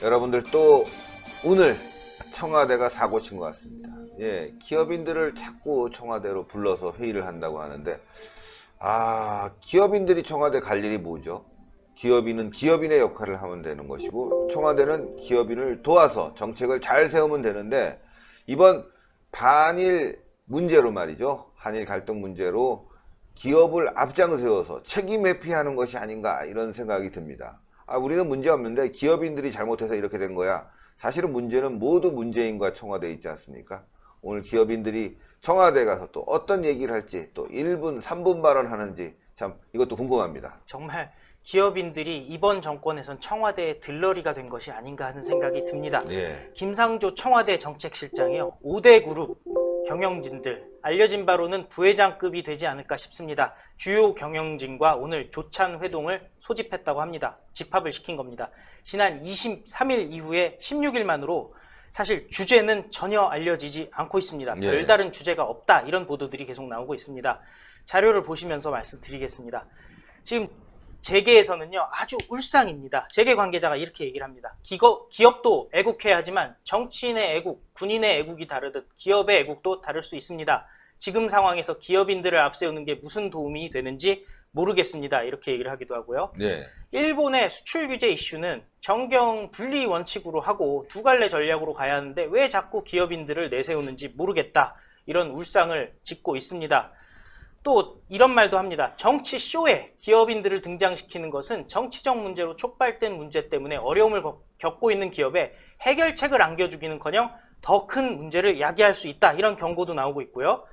여러분들 또 오늘 청와대가 사고 친 것 같습니다. 예, 기업인들을 자꾸 청와대로 불러서 회의를 한다고 하는데, 기업인들이 청와대 갈 일이 뭐죠? 기업인은 기업인의 역할을 하면 되는 것이고, 청와대는 기업인을 도와서 정책을 잘 세우면 되는데, 이번 반일 문제로 말이죠. 한일 갈등 문제로 기업을 앞장을 세워서 책임 회피하는 것이 아닌가, 이런 생각이 듭니다. 우리는 문제 없는데 기업인들이 잘못해서 이렇게 된 거야. 사실은 문제는 모두 문재인과 청와대에 있지 않습니까? 오늘 기업인들이 청와대 가서 또 어떤 얘기를 할지, 또 1분, 3분 발언하는지 참 이것도 궁금합니다. 정말 기업인들이 이번 정권에선 청와대의 들러리가 된 것이 아닌가 하는 생각이 듭니다. 예. 김상조 청와대 정책실장이요, 5대 그룹 경영진들, 알려진 바로는 부회장급이 되지 않을까 싶습니다. 주요 경영진과 오늘 조찬 회동을 소집했다고 합니다. 집합을 시킨 겁니다. 지난 23일 이후에 16일 만으로 사실 주제는 전혀 알려지지 않고 있습니다. 예. 별다른 주제가 없다, 이런 보도들이 계속 나오고 있습니다. 자료를 보시면서 말씀드리겠습니다. 지금 재계에서는요, 아주 울상입니다. 재계 관계자가 이렇게 얘기를 합니다. 기업도 애국해야 하지만 정치인의 애국, 군인의 애국이 다르듯 기업의 애국도 다를 수 있습니다. 지금 상황에서 기업인들을 앞세우는 게 무슨 도움이 되는지 모르겠습니다. 이렇게 얘기를 하기도 하고요. 네. 일본의 수출 규제 이슈는 정경 분리 원칙으로 하고 두 갈래 전략으로 가야 하는데 왜 자꾸 기업인들을 내세우는지 모르겠다, 이런 울상을 짓고 있습니다. 또 이런 말도 합니다. 정치 쇼에 기업인들을 등장시키는 것은 정치적 문제로 촉발된 문제 때문에 어려움을 겪고 있는 기업에 해결책을 안겨주기는커녕 더 큰 문제를 야기할 수 있다, 이런 경고도 나오고 있고요.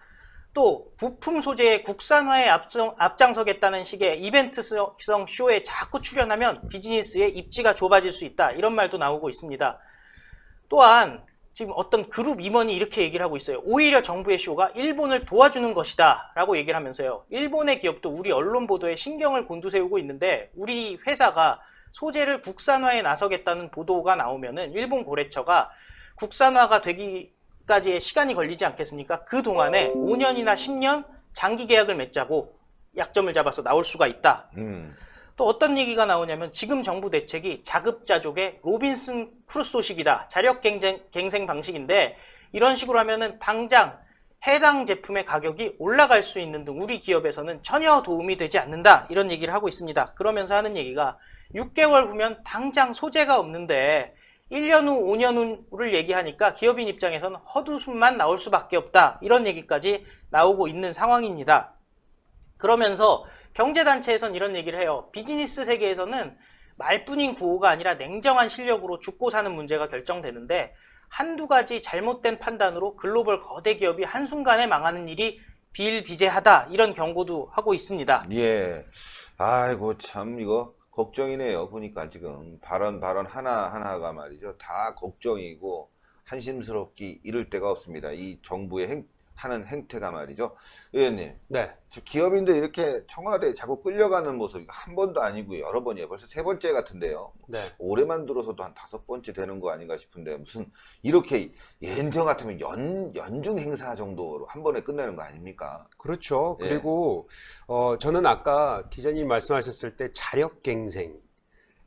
또 부품 소재의 국산화에 앞장서겠다는 식의 이벤트성 쇼에 자꾸 출연하면 비즈니스의 입지가 좁아질 수 있다, 이런 말도 나오고 있습니다. 또한 지금 어떤 그룹 임원이 이렇게 얘기를 하고 있어요. 오히려 정부의 쇼가 일본을 도와주는 것이다 라고 얘기를 하면서요, 일본의 기업도 우리 언론 보도에 신경을 곤두세우고 있는데 우리 회사가 소재를 국산화에 나서겠다는 보도가 나오면은 일본 고래처가 국산화가 되기까지의 시간이 걸리지 않겠습니까? 그 동안에 5년이나 10년 장기 계약을 맺자고 약점을 잡아서 나올 수가 있다. 또 어떤 얘기가 나오냐면 지금 정부 대책이 자급자족의 로빈슨 크루소식이다, 자력 갱생 방식인데 이런 식으로 하면은 당장 해당 제품의 가격이 올라갈 수 있는 등 우리 기업에서는 전혀 도움이 되지 않는다, 이런 얘기를 하고 있습니다. 그러면서 하는 얘기가 6개월 후면 당장 소재가 없는데 1년 후, 5년 후를 얘기하니까 기업인 입장에서는 헛웃음만 나올 수밖에 없다, 이런 얘기까지 나오고 있는 상황입니다. 그러면서 경제단체에선 이런 얘기를 해요. 비즈니스 세계에서는 말뿐인 구호가 아니라 냉정한 실력으로 죽고 사는 문제가 결정되는데 한두 가지 잘못된 판단으로 글로벌 거대 기업이 한순간에 망하는 일이 비일비재하다, 이런 경고도 하고 있습니다. 예. 아이고, 참, 이거 걱정이네요. 보니까 지금 발언 하나하나가 말이죠. 다 걱정이고 한심스럽기 이를 데가 없습니다. 이 정부의 하는 행태가 말이죠. 의원님. 네. 기업인들 이렇게 청와대에 자꾸 끌려가는 모습이 한 번도 아니고 여러 번이에요. 벌써 3번째 같은데요. 네. 올해만 들어서도 한 5번째 되는 거 아닌가 싶은데, 무슨 이렇게 예전 같으면 연중 행사 정도로 한 번에 끝내는 거 아닙니까? 그렇죠. 예. 그리고 저는 아까 기자님 말씀하셨을 때 자력갱생,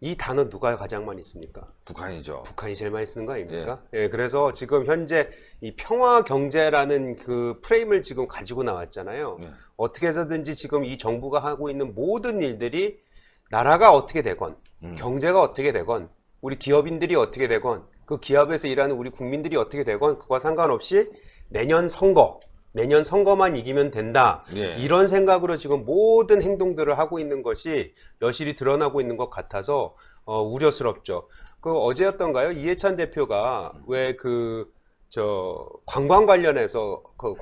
이 단어 누가 가장 많이 씁니까? 북한이죠. 북한이 제일 많이 쓰는 거 아닙니까? 예, 그래서 지금 현재 이 평화 경제라는 그 프레임을 지금 가지고 나왔잖아요. 네. 어떻게 해서든지 지금 이 정부가 하고 있는 모든 일들이 나라가 어떻게 되건, 경제가 어떻게 되건, 우리 기업인들이 어떻게 되건, 그 기업에서 일하는 우리 국민들이 어떻게 되건 그와 상관없이 내년 선거만 이기면 된다. 예. 이런 생각으로 지금 모든 행동들을 하고 있는 것이 여실히 드러나고 있는 것 같아서 우려스럽죠. 그 어제였던가요? 이해찬 대표가 왜 관광 관련해서 그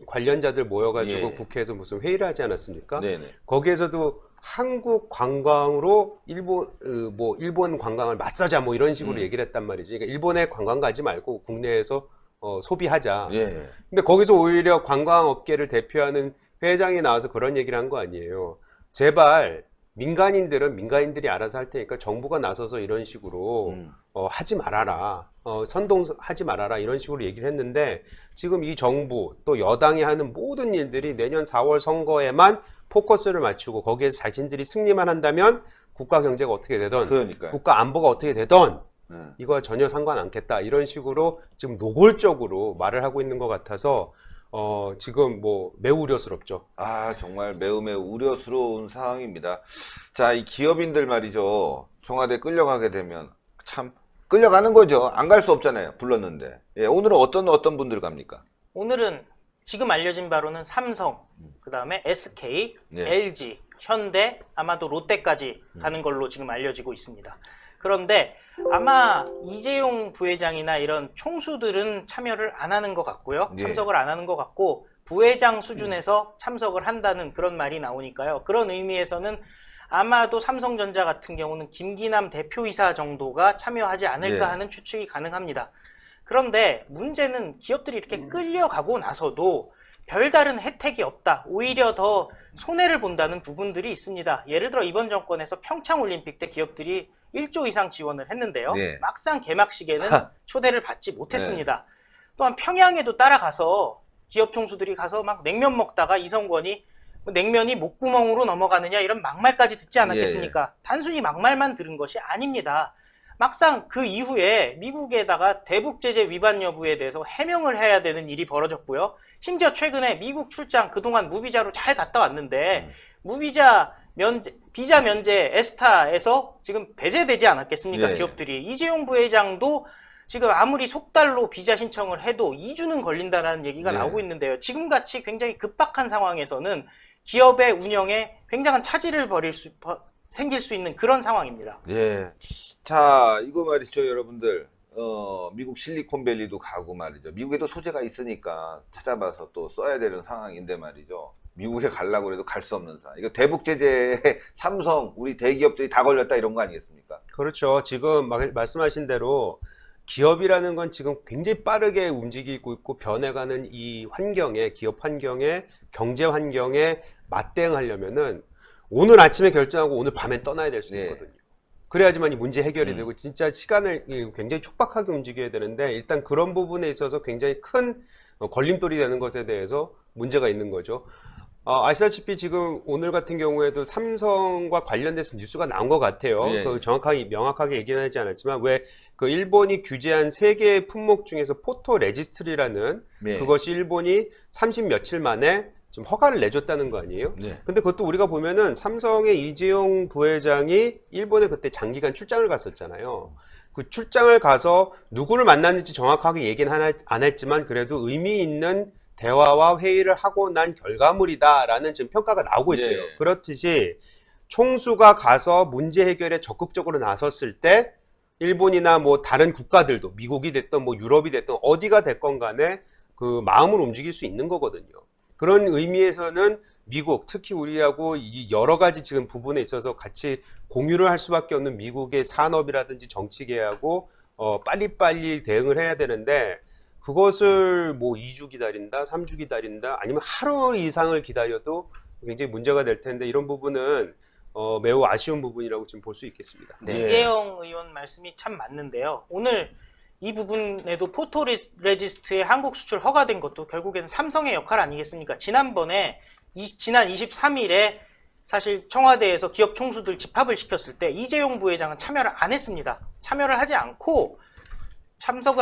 관련자들 모여가지고 예. 국회에서 무슨 회의를 하지 않았습니까? 네네. 거기에서도 한국 관광으로 일본 관광을 맞서자 뭐 이런 식으로 얘기를 했단 말이지. 그러니까 일본에 관광 가지 말고 국내에서 소비하자. 예. 근데 거기서 오히려 관광업계를 대표하는 회장이 나와서 그런 얘기를 한 거 아니에요. 제발 민간인들은 민간인들이 알아서 할 테니까 정부가 나서서 이런 식으로 하지 말아라. 선동하지 말아라. 이런 식으로 얘기를 했는데 지금 이 정부 또 여당이 하는 모든 일들이 내년 4월 선거에만 포커스를 맞추고 거기에서 자신들이 승리만 한다면 국가 경제가 어떻게 되던 그러니까요. 국가 안보가 어떻게 되던 이거와 전혀 상관 않겠다 이런 식으로 지금 노골적으로 말을 하고 있는 것 같아서 지금 뭐 매우 우려스럽죠. 아, 정말 매우 우려스러운 상황입니다. 자, 이 기업인들 말이죠. 청와대 끌려가게 되면 참 끌려가는 거죠. 안 갈 수 없잖아요. 불렀는데. 예, 오늘은 어떤 분들 갑니까? 오늘은 지금 알려진 바로는 삼성, 그 다음에 SK, 네. LG, 현대, 아마도 롯데까지 가는 걸로 지금 알려지고 있습니다. 그런데 아마 이재용 부회장이나 이런 총수들은 참여를 안 하는 것 같고요. 네. 참석을 안 하는 것 같고 부회장 수준에서 참석을 한다는 그런 말이 나오니까요. 그런 의미에서는 아마도 삼성전자 같은 경우는 김기남 대표이사 정도가 참여하지 않을까 네. 하는 추측이 가능합니다. 그런데 문제는 기업들이 이렇게 끌려가고 나서도 별다른 혜택이 없다. 오히려 더 손해를 본다는 부분들이 있습니다. 예를 들어 이번 정권에서 평창올림픽 때 기업들이 1조 이상 지원을 했는데요. 네. 막상 개막식에는 초대를 받지 못했습니다. 또한 평양에도 따라가서 기업 총수들이 가서 막 냉면 먹다가 이성권이 냉면이 목구멍으로 넘어가느냐 이런 막말까지 듣지 않았겠습니까? 단순히 막말만 들은 것이 아닙니다. 막상 그 이후에 미국에다가 대북 제재 위반 여부에 대해서 해명을 해야 되는 일이 벌어졌고요. 심지어 최근에 미국 출장 그동안 무비자로 잘 갔다 왔는데 무비자 면제, 비자 면제 에스타에서 지금 배제되지 않았겠습니까? 네. 기업들이. 이재용 부회장도 지금 아무리 속달로 비자 신청을 해도 2주는 걸린다는 얘기가 네. 나오고 있는데요. 지금같이 굉장히 급박한 상황에서는 기업의 운영에 굉장한 차질을 생길 수 있는 그런 상황입니다. 예. 자, 이거 말이죠, 여러분들. 미국 실리콘밸리도 가고 말이죠. 미국에도 소재가 있으니까 찾아봐서 또 써야 되는 상황인데 말이죠. 미국에 가려고 해도 갈 수 없는 상황. 이거 대북 제재에 삼성, 우리 대기업들이 다 걸렸다 이런 거 아니겠습니까? 그렇죠. 지금 말씀하신 대로 기업이라는 건 지금 굉장히 빠르게 움직이고 있고 변해가는 이 환경에, 기업 환경에, 경제 환경에 맞대응하려면은 오늘 아침에 결정하고 오늘 밤에 떠나야 될 수도 네. 있거든요. 그래야지만 이 문제 해결이 되고 진짜 시간을 굉장히 촉박하게 움직여야 되는데 일단 그런 부분에 있어서 굉장히 큰 걸림돌이 되는 것에 대해서 문제가 있는 거죠. 아시다시피 지금 오늘 같은 경우에도 삼성과 관련돼서 뉴스가 나온 것 같아요. 예. 그 정확하게 명확하게 얘기는 하지 않았지만 왜 그 일본이 규제한 3개의 품목 중에서 포토 레지스트리라는 네. 그것이 일본이 30 며칠 만에 지금 허가를 내줬다는 거 아니에요? 네. 근데 그것도 우리가 보면은 삼성의 이재용 부회장이 일본에 그때 장기간 출장을 갔었잖아요. 그 출장을 가서 누구를 만났는지 정확하게 얘기는 안 했지만 그래도 의미 있는 대화와 회의를 하고 난 결과물이다라는 지금 평가가 나오고 있어요. 네. 그렇듯이 총수가 가서 문제 해결에 적극적으로 나섰을 때 일본이나 뭐 다른 국가들도 미국이 됐든 뭐 유럽이 됐든 어디가 됐건 간에 그 마음을 움직일 수 있는 거거든요. 그런 의미에서는 미국, 특히 우리하고 이 여러 가지 지금 부분에 있어서 같이 공유를 할 수밖에 없는 미국의 산업이라든지 정치계하고 빨리빨리 대응을 해야 되는데 그것을 뭐 2주 기다린다, 3주 기다린다, 아니면 하루 이상을 기다려도 굉장히 문제가 될 텐데 이런 부분은 매우 아쉬운 부분이라고 지금 볼 수 있겠습니다. 네. 이재용 의원 말씀이 참 맞는데요. 오늘 이 부분에도 포토 레지스트의 한국 수출 허가된 것도 결국에는 삼성의 역할 아니겠습니까? 지난번에 지난 23일에 사실 청와대에서 기업 총수들 집합을 시켰을 때 이재용 부회장은 참여를 안 했습니다. 참석을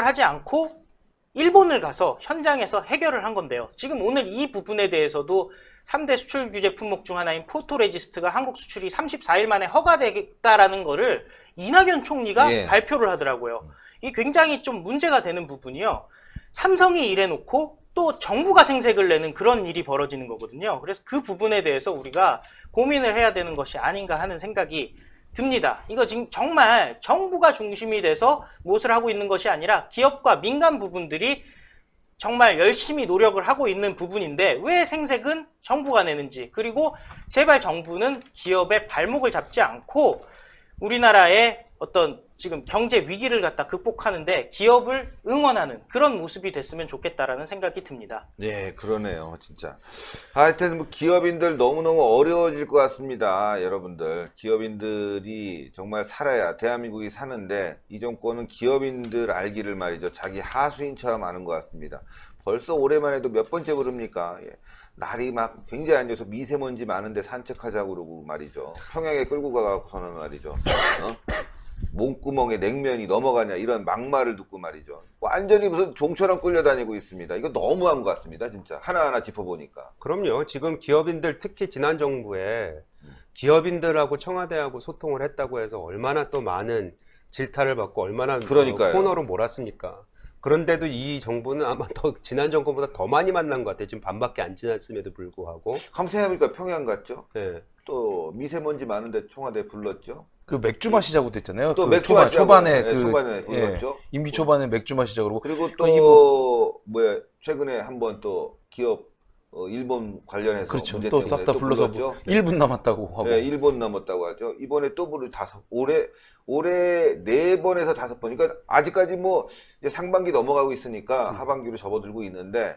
하지 않고 일본을 가서 현장에서 해결을 한 건데요. 지금 오늘 이 부분에 대해서도 3대 수출 규제 품목 중 하나인 포토 레지스트가 한국 수출이 34일 만에 허가되겠다라는 거를 이낙연 총리가 예. 발표를 하더라고요. 이 굉장히 좀 문제가 되는 부분이요. 삼성이 이래놓고 또 정부가 생색을 내는 그런 일이 벌어지는 거거든요. 그래서 그 부분에 대해서 우리가 고민을 해야 되는 것이 아닌가 하는 생각이 듭니다. 이거 지금 정말 정부가 중심이 돼서 무엇을 하고 있는 것이 아니라 기업과 민간 부분들이 정말 열심히 노력을 하고 있는 부분인데 왜 생색은 정부가 내는지, 그리고 제발 정부는 기업의 발목을 잡지 않고 우리나라의 어떤 지금 경제 위기를 갖다 극복하는데 기업을 응원하는 그런 모습이 됐으면 좋겠다라는 생각이 듭니다. 네, 그러네요, 진짜. 하여튼 뭐 기업인들 너무너무 어려워질 것 같습니다, 여러분들. 기업인들이 정말 살아야 대한민국이 사는데 이 정권은 기업인들 알기를 말이죠, 자기 하수인처럼 아는 것 같습니다. 벌써 올해만 해도 몇 번째 그럽니까? 예. 날이 막 굉장히 안 좋아서 미세먼지 많은데 산책하자고 그러고 말이죠. 평양에 끌고 가고서는 말이죠. 몸구멍에 냉면이 넘어가냐 이런 막말을 듣고 말이죠. 완전히 무슨 종처럼 끌려다니고 있습니다. 이거 너무한 것 같습니다. 진짜 하나하나 짚어보니까. 그럼요. 지금 기업인들 특히 지난 정부에 기업인들하고 청와대하고 소통을 했다고 해서 얼마나 또 많은 질타를 받고 얼마나 그러니까요. 코너로 몰았습니까? 그런데도 이 정부는 아마 더 지난 정권보다 더 많이 만난 것 같아요. 지금 반밖에 안 지났음에도 불구하고. 감사해보니까 평양 갔죠. 예. 또 미세먼지 많은데 청와대 불렀죠. 그 맥주 마시자고도 했잖아요. 또 그 맥주 마시자고, 초반에 예, 초반에 불렀죠. 임기 초반에 맥주 마시자 그러고 그리고 또 이 뭐야 최근에 한번 또 기업 일본 관련해서 그렇죠. 문제 또 때문에 싹 다 또 불러서 불렀죠. 1분 남았다고 하고. 네, 1번 남았다고 하죠. 이번에 또 부를 올해 4번에서 5번. 그러니까 아직까지 뭐 이제 상반기 넘어가고 있으니까 하반기로 접어들고 있는데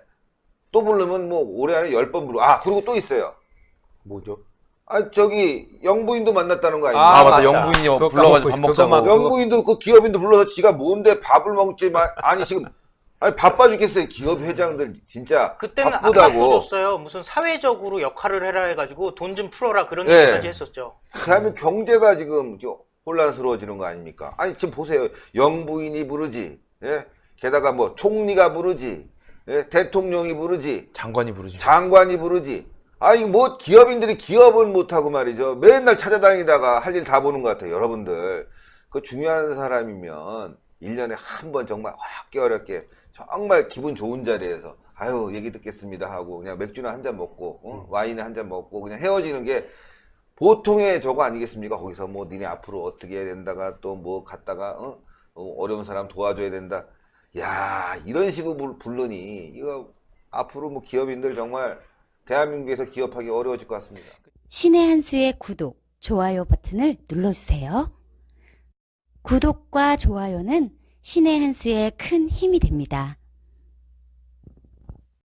또 부르면 뭐 올해 안에 10번 부르. 아, 그리고 또 있어요. 뭐죠? 아, 저기 영부인도 만났다는 거 아닙니까? 아, 맞다. 맞다. 영부인이 그거 불러가지고 밥 까먹고 먹자고. 그거 영부인도 그 기업인도 불러서 지가 뭔데 밥을 먹지 아니 지금 아니 바빠 죽겠어요. 기업 회장들 진짜 그때는 안 바쁘다고. 바꿔줬어요. 무슨 사회적으로 역할을 해라 해가지고 돈 좀 풀어라 그런 네. 얘기까지 했었죠. 대한민국 경제가 지금 혼란스러워지는 거 아닙니까? 아니 지금 보세요. 영부인이 부르지, 예? 게다가 뭐 총리가 부르지, 예? 대통령이 부르지, 장관이 부르죠. 장관이 부르지. 아니 뭐 기업인들이 기업은 못하고 말이죠. 맨날 찾아다니다가 할 일 다 보는 것 같아요. 여러분들 그 중요한 사람이면 1년에 한 번 정말 어렵게 정말 기분 좋은 자리에서 아유 얘기 듣겠습니다 하고 그냥 맥주나 한 잔 먹고 와인을 한 잔 먹고 그냥 헤어지는 게 보통의 저거 아니겠습니까? 거기서 뭐 니네 앞으로 어떻게 해야 된다가 또 뭐 갔다가 어려운 사람 도와줘야 된다. 야 이런 식으로 부르니 이거 앞으로 뭐 기업인들 정말 대한민국에서 기업하기 어려워질 것 같습니다. 신의 한 수의 구독, 좋아요 버튼을 눌러주세요. 구독과 좋아요는 신의 한 수의 큰 힘이 됩니다.